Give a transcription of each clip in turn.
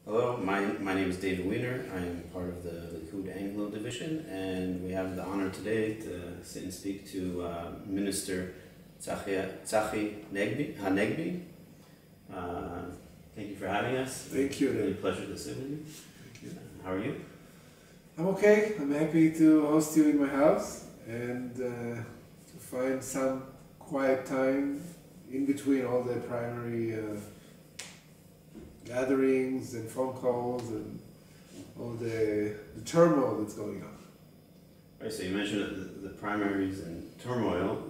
Hello, my name is David Wiener. I am part of the Likud Anglo division, and we have the honor today to sit and speak to Minister Tzachi Hanegbi. Thank you for having us. Thank you. It's really a pleasure to sit with you. Thank you. How are you? I'm okay. I'm happy to host you in my house and to find some quiet time in between all the primary gatherings and phone calls and all the turmoil that's going on. Right. So you mentioned the primaries and turmoil.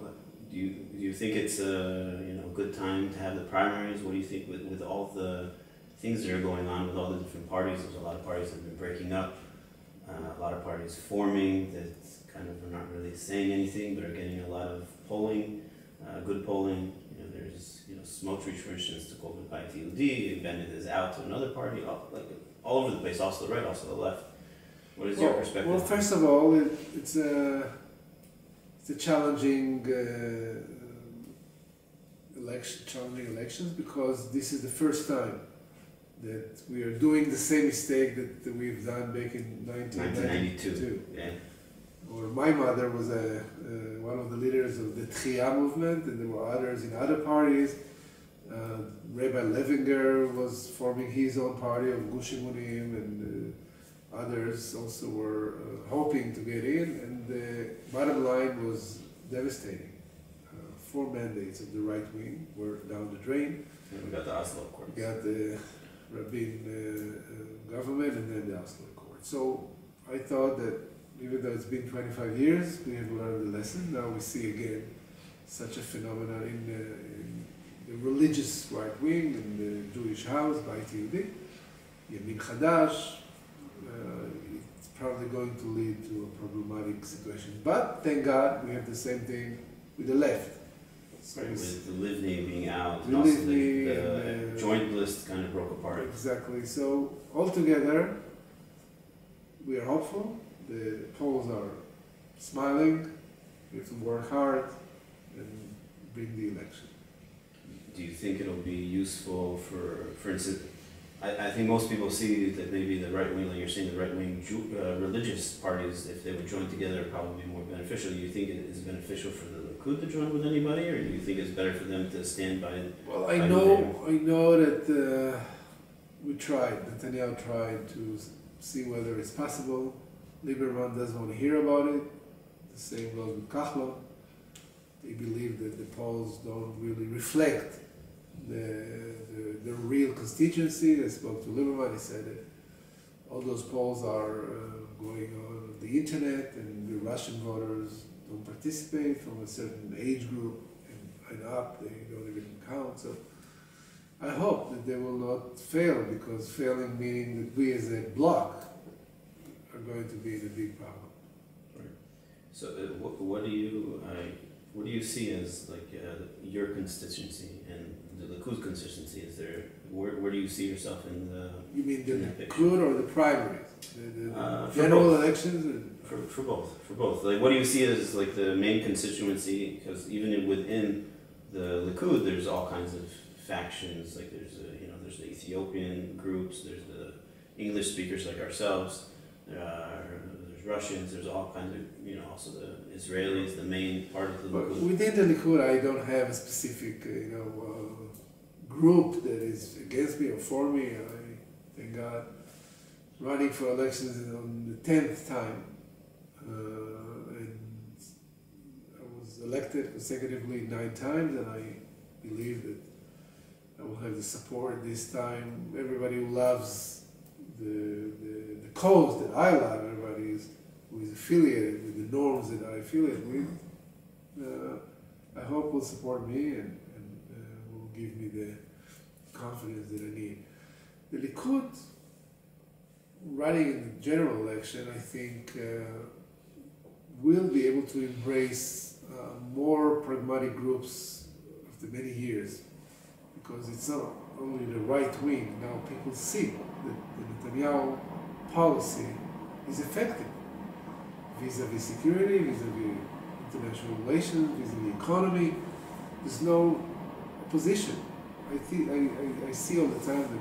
Do you think it's a good time to have the primaries? What do you think with all the things that are going on with all the different parties? There's a lot of parties that have been breaking up. A lot of parties forming that kind of are not really saying anything, but are getting a lot of polling, good polling. There's Smotrich, for instance, to quote by TUD, Bennett is out to another party, all over the place, also the right, also the left. What is your perspective? Well, first of all, it's a challenging challenging elections because this is the first time that we are doing the same mistake that we've done back in 1992. Yeah. Or my mother was one of the leaders of the Tzachi movement, and there were others in other parties. Rabbi Levinger was forming his own party of Gush Emunim, and others also were hoping to get in, and the bottom line was devastating. 4 mandates of the right wing were down the drain. And we got the Oslo Accord. We got the Rabin government and then the Oslo Accord. So I thought that even though it's been 25 years, we have learned the lesson. Now we see again such a phenomenon in the religious right wing, in the Jewish house by TUD, Yamin Chadash. It's probably going to lead to a problematic situation. But thank God we have the same thing with the left. So right, with the Livni being out, the and also Livni the joint list kind of broke apart. Exactly. So altogether, we are hopeful. The polls are smiling. We have to work hard and bring the election. Do you think it'll be useful for instance, I think most people see that maybe the right wing, like you're saying, the right wing religious parties, if they would join together, would probably be more beneficial. Do you think it is beneficial for the Likud to join with anybody, or do you think it's better for them to stand by? Well, I know that we tried. Netanyahu tried to see whether it's possible. Lieberman doesn't want to hear about it. The same goes with Kahlo. They believe that the polls don't really reflect the real constituency. I spoke to Lieberman. He said that all those polls are going on the internet, and the Russian voters don't participate from a certain age group and up. They don't even count. So I hope that they will not fail, because failing meaning that we as a bloc are going to be in a big problem. Right. So what do you see as like your constituency and the Likud constituency? Is there where do you see yourself in the? You mean the Likud or the primaries? The general both. elections? For both. Like, what do you see as like the main constituency? Because even within the Likud, there's all kinds of factions. Like there's the Ethiopian groups, there's the English speakers like ourselves. There's Russians, there's all kinds of, also the Israelis, the main part of the Likud. But within the Likud, I don't have a specific, group that is against me or for me. I thank God. Running for elections on the 10th time, and I was elected consecutively 9 times, and I believe that I will have the support this time. Everybody who loves the cause that I love, everybody who is affiliated with the norms that I affiliate with, I hope will support me and will give me the confidence that I need. The Likud, running in the general election, I think will be able to embrace more pragmatic groups after many years, because it's not only the right wing. Now people see that the Netanyahu policy is effective vis-a-vis security, vis-a-vis international relations, vis-a-vis economy. There's no opposition. I see all the time that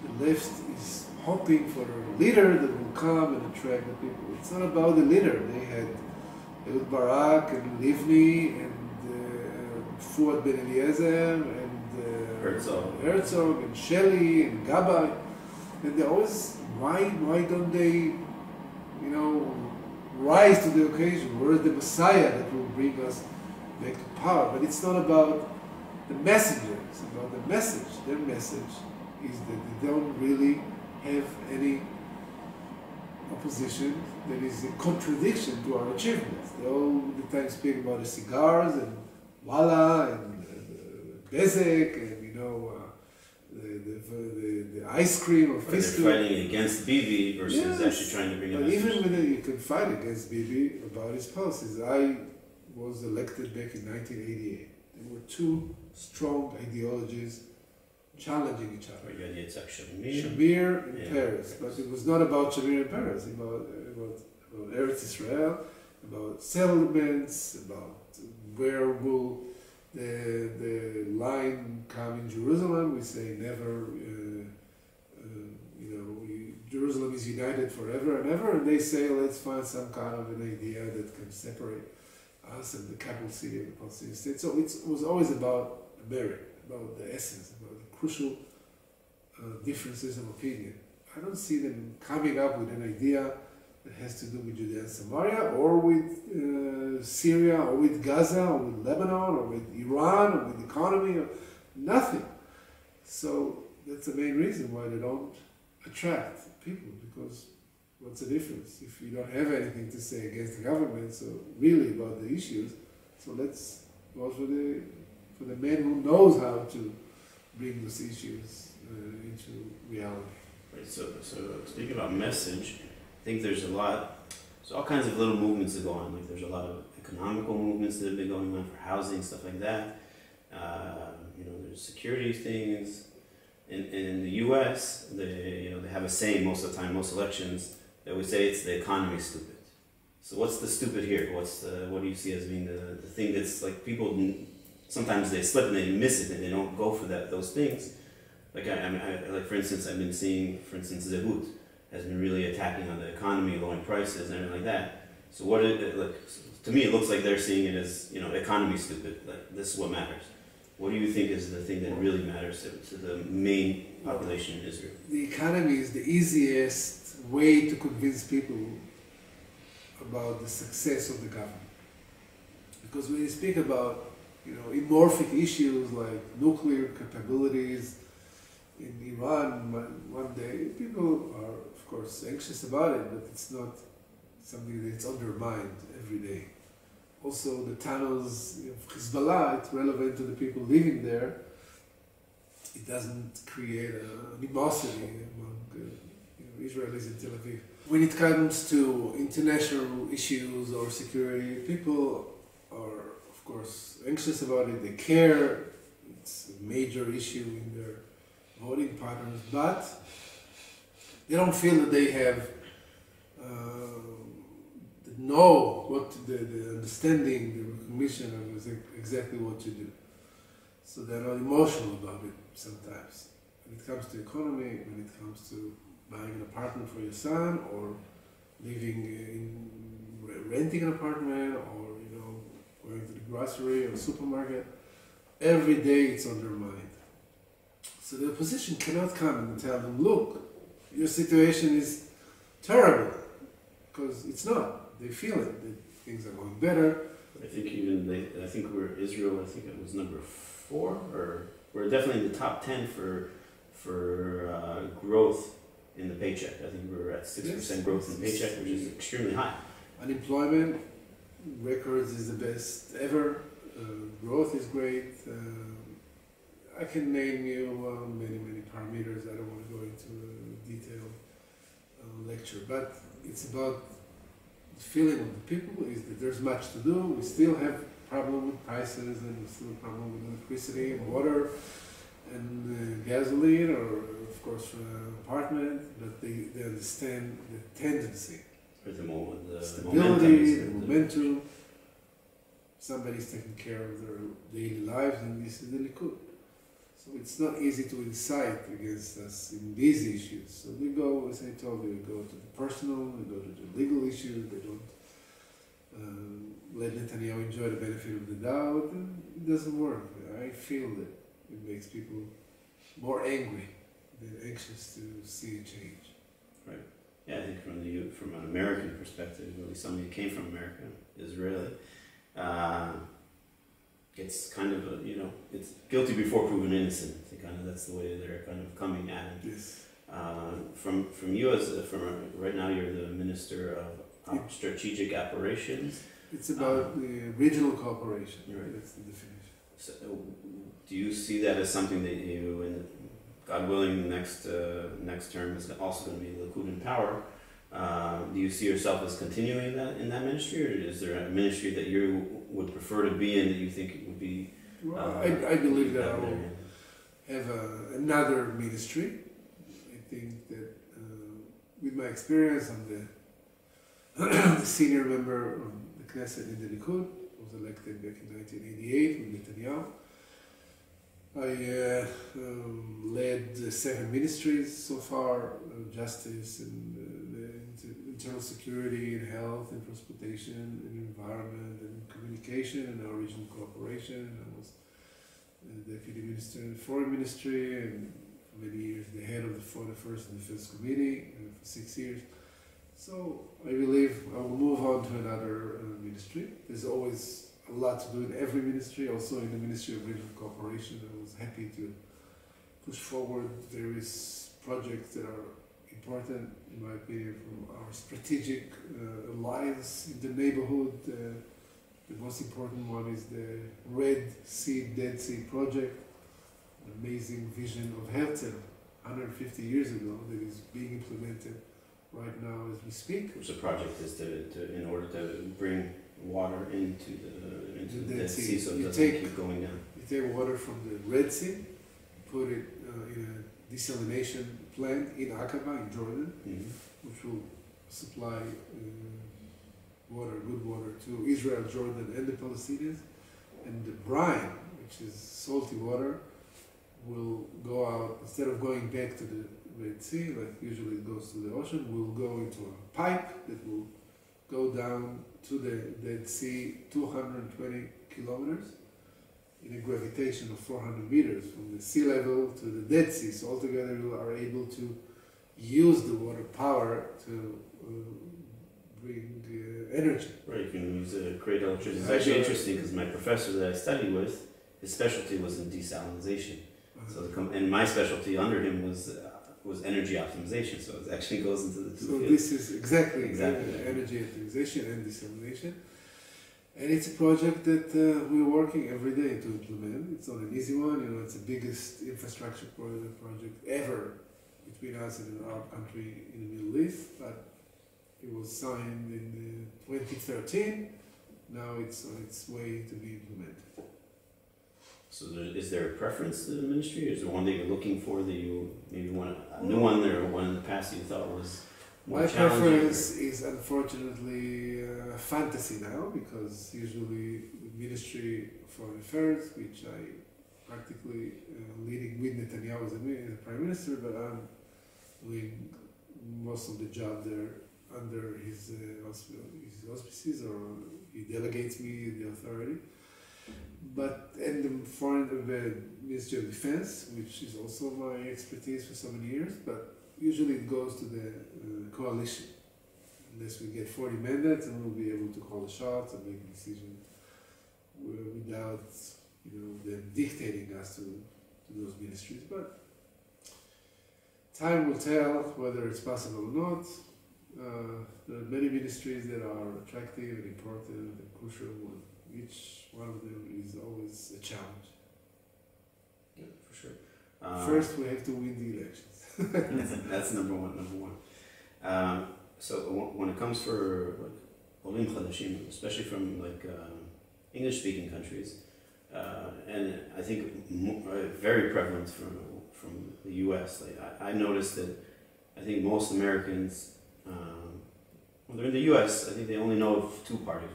the left is hoping for a leader that will come and attract the people. It's not about the leader. They had Ehud Barak and Livni and Fuad Ben Eliezer and Herzog and Shelley and Gabay. And they always, why don't they, rise to the occasion? Where is the Messiah that will bring us back to power? But it's not about the messenger, it's about the message. Their message is that they don't really have any opposition that is a contradiction to our achievements. They all the time speak about the cigars and Walla and Bezek and the ice cream or Fistu. They're fighting against Bibi versus actually trying to bring a message. But even when you can fight against Bibi about his policies, I was elected back in 1988. There were two strong ideologies challenging each other. You had Yitzhak Shamir and Peres. But it was not about Shamir and Peres, about Eretz Israel, about settlements, about where will the line come in Jerusalem. We say never, Jerusalem is united forever and ever, and they say let's find some kind of an idea that can separate us and the capital city of the Palestinian state. So it was always about the merit, about the essence, about the crucial differences of opinion. I don't see them coming up with an idea that has to do with Judea and Samaria, or with Syria, or with Gaza, or with Lebanon, or with Iran, or with economy, or nothing. So that's the main reason why they don't attract people, because what's the difference if you don't have anything to say against the government, so really about the issues, so let's go for the man who knows how to bring those issues into reality. Right, so speaking about message, I think there's all kinds of little movements that go on. Like there's a lot of economical movements that have been going on for housing, stuff like that. There's security things. In the U.S., they have a saying most of the time, most elections, that we say it's the economy stupid. So what's the stupid here? What do you see as being the thing that's like people sometimes they slip and they miss it and they don't go for those things. Like like for instance, I've been seeing, for instance, Zehut has been really attacking on the economy, lowering prices and everything like that. So to me, it looks like they're seeing it as, economy stupid. Like this is what matters. What do you think is the thing that really matters to the main population in Israel? The economy is the easiest way to convince people about the success of the government. Because when you speak about, amorphic issues like nuclear capabilities in Iran, one day people are, of course, anxious about it, but it's not something that's undermined every day. Also, the tunnels of Hezbollah, it's relevant to the people living there. It doesn't create an animosity among Israelis in Tel Aviv. When it comes to international issues or security, people are, of course, anxious about it. They care. It's a major issue in their voting patterns, but they don't feel that they have the understanding, the recognition of exactly what to do. So they're not emotional about it sometimes. When it comes to economy, when it comes to buying an apartment for your son, or renting an apartment, or going to the grocery or supermarket, every day it's on their mind. So the opposition cannot come and tell them, look, your situation is terrible, because it's not. They feel it, that things are going better. I think Israel, I think it was number 4, or we're definitely in the top 10 for growth in the paycheck. I think we're at 6% growth in the paycheck, which is extremely high. Unemployment records is the best ever. Growth is great. I can name you many parameters. I don't want to go into a detailed lecture, but it's about the feeling of the people is that there's much to do. We still have problem with prices, and we still have problem with electricity and water and gasoline, or of course apartment, but they understand the tendency, the stability, the momentum. Somebody's taking care of their daily lives, and this is the Likud. So it's not easy to incite against us in these issues. So we go, as I told you, we go to the personal, we go to the legal issues. They don't let Netanyahu enjoy the benefit of the doubt, and it doesn't work. I feel that it makes people more angry than anxious to see a change. Right. Yeah, I think from an American perspective, at least somebody who came from America, Israeli, it's kind of it's guilty before proven innocent. I think that's the way they're kind of coming at it. Yes. From you right now, you're the Minister of Strategic Operations. It's about the regional cooperation. Right. That's the definition. So, do you see that as something that you, and God willing, the next term is also going to be Likud in power? Do you see yourself as continuing that in that ministry, or is there a ministry that you would prefer to be in that you think it would be? Well, I believe that I will have another ministry. I think that with my experience, I'm the senior member of the Knesset in the Likud. I was elected back in 1988 with Netanyahu. I led 7 ministries so far: justice and internal security and health and transportation and environment and communication and our regional cooperation. I was the deputy minister in the foreign ministry and for many years the head of the first and defense committee for 6 years. So I believe I will move on to another ministry. There's always a lot to do in every ministry, also in the Ministry of Regional Cooperation. I was happy to push forward various projects that are important, in my opinion, from our strategic alliance in the neighborhood. The most important one is the Red Sea, Dead Sea project, an amazing vision of Herzl 150 years ago that is being implemented right now as we speak. Which the project is in order to bring water into the Dead Sea, so it doesn't keep going down. You take water from the Red Sea, put it in a desalination plant in Aqaba in Jordan, which will supply good water to Israel, Jordan, and the Palestinians. And the brine, which is salty water, will go out, instead of going back to the Red Sea, like usually it goes to the ocean, will go into a pipe that will go down to the Dead Sea 220 kilometers in a gravitation of 400 meters from the sea level to the Dead Sea. So altogether you are able to use the water power to bring energy. Right, you can use create electricity. It's actually interesting because my professor that I studied with, his specialty was in desalinization. So and my specialty under him was energy optimization. So it actually goes into the two fields. So this is exactly energy optimization and desalination. And it's a project that we're working every day to implement. It's not an easy one. It's the biggest infrastructure project ever between us and an Arab country in the Middle East. But it was signed in 2013. Now it's on its way to be implemented. So is there a preference to the ministry? Is there one that you're looking for that you maybe want a new one, or one in the past you thought was more challenging? My preference is unfortunately a fantasy now, because usually the Ministry of Foreign Affairs, which I practically leading with Netanyahu as the Prime Minister, but I'm doing most of the job there under his auspices, or he delegates me the authority. But and the Ministry of Defense, which is also my expertise for so many years, but usually it goes to the coalition. Unless we get 40 mandates, and we'll be able to call the shots and make decisions without them dictating us to those ministries. But time will tell whether it's possible or not. There are many ministries that are attractive and important and crucial. Each one of them is always a challenge. Yeah, for sure. First, we have to win the elections. That's number one. So when it comes for Olim Chadashim, especially from English-speaking countries, and I think very prevalent from the U.S. I noticed that I think most Americans, when they're in the U.S., I think they only know of two parties.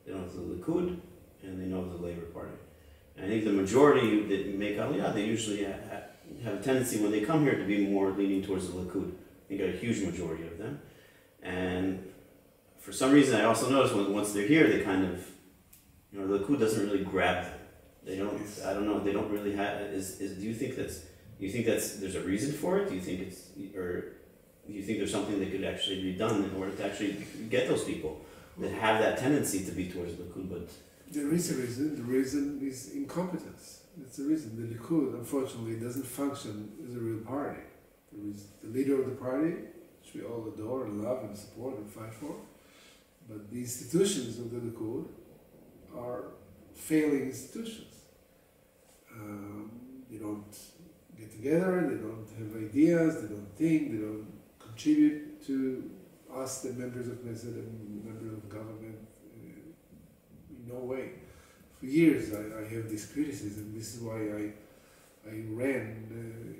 They know of the Likud and they know of the Labor Party. And I think the majority that make Aliyah, they usually have a tendency when they come here to be more leaning towards the Likud. You got a huge majority of them. And for some reason, I also notice once they're here, they kind of, the Likud doesn't really grab them. They don't, I don't know, they don't really have, do you think there's a reason for it? Do you think do you think there's something that could actually be done in order to actually get those people that have that tendency to be towards Likud, but... There is a reason. The reason is incompetence. That's the reason. The Likud, unfortunately, doesn't function as a real party. There is the leader of the party, which we all adore and love and support and fight for. But the institutions of the Likud are failing institutions. They don't get together, they don't have ideas, they don't think, they don't contribute to us, the members of Knesset and members of government, in no way. For years I have this criticism. This is why I ran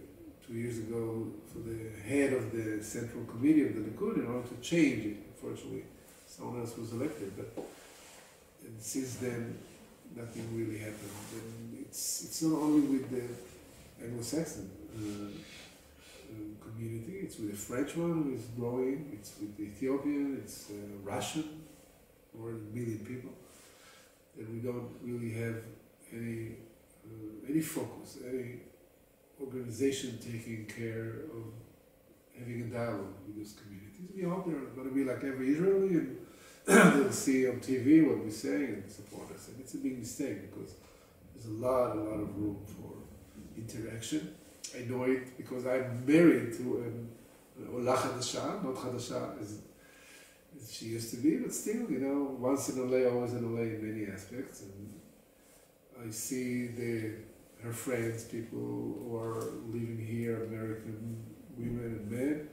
2 years ago for the head of the Central Committee of the Likud in order to change it. Unfortunately, someone else was elected, and since then nothing really happened. And it's not only with the Anglo-Saxon community, it's with the French one who is growing, it's with the Ethiopian, it's Russian, more than 1 million people, and we don't really have any focus, any organization taking care of having a dialogue with those communities. We hope they're going to be like every Israeli and they'll see on TV what we say and support us. And it's a big mistake because there's a lot of room for interaction. I know it because I'm married to an Ola Chadasha, not Chadasha as she used to be, but still, once in LA, always in LA in many aspects. And I see her friends, people who are living here, American women and men,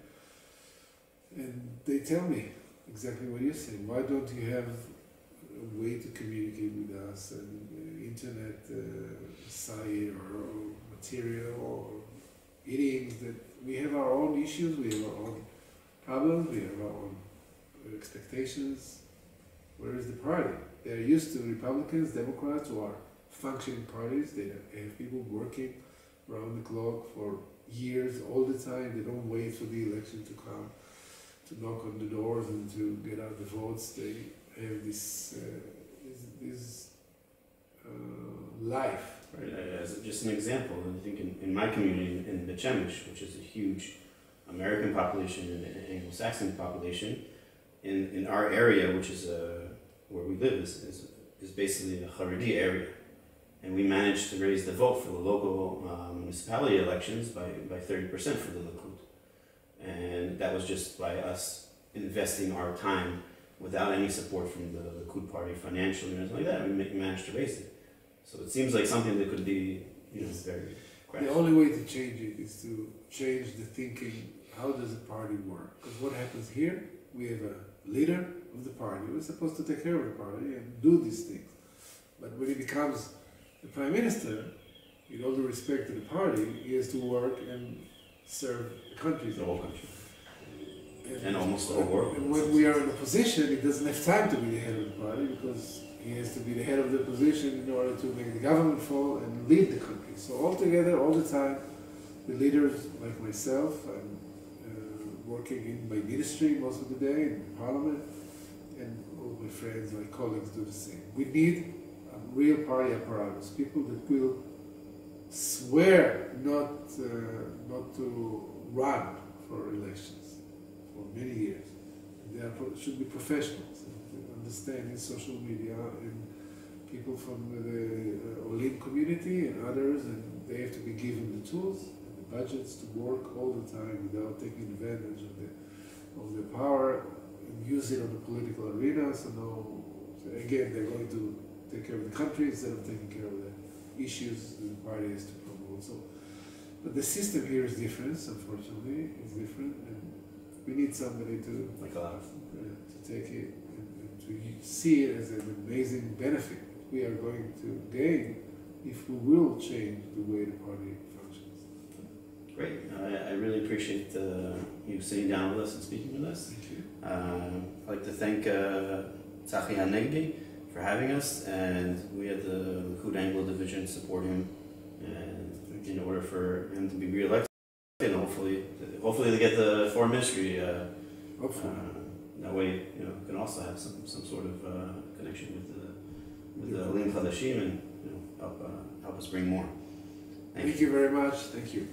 and they tell me exactly what you're saying. Why don't you have a way to communicate with us, an internet site or material or meetings that we have our own issues, we have our own problems, we have our own expectations. Where is the party? They're used to Republicans, Democrats, who are functioning parties. They have people working around the clock for years, all the time. They don't wait for the election to come, to knock on the doors and to get out the votes. They have this life. Right. As just an example, I think in my community in Bet Shemesh, which is a huge American population and Anglo-Saxon population, in our area, which is where we live, is basically a Haredi area. And we managed to raise the vote for the local municipality elections by 30% for the Likud. And that was just by us investing our time without any support from the Likud party financially or anything like that. We managed to raise it. So it seems like something that could be, very crafty. The only way to change it is to change the thinking. How does a party work? Because what happens here, we have a leader of the party who is supposed to take care of the party and do these things. But when he becomes the prime minister, with all due respect to the party, he has to work and serve the country. The whole country. And almost the whole world. And when we are in opposition, he doesn't have time to be the head of the party because he has to be the head of the opposition in order to make the government fall and lead the country. So altogether, all the time, the leaders like myself, I'm working in my ministry most of the day, in parliament, and all my friends, my colleagues do the same. We need a real party apparatus, people that will swear not to run for elections for many years. They should be professionals and understand in social media and people from the Olim community and others, and they have to be given the tools and the budgets to work all the time without taking advantage of the power and use it on the political arena. So again, they're going to take care of the country instead of taking care of the issues the party has to promote. So, but the system here is different, unfortunately. It's different, and we need somebody to take it and to see it as an amazing benefit we are going to gain if we will change the way the party functions. Great. I really appreciate you sitting down with us and speaking with us. Thank you. I'd like to thank Tzachi Hanegbi for having us, and we at the Likud Anglo division support him, and in order for him to be re-elected, and hopefully they get the foreign ministry. That way, can also have some sort of connection with the Olim Chadashim, and help us bring more. Thank you very much. Thank you.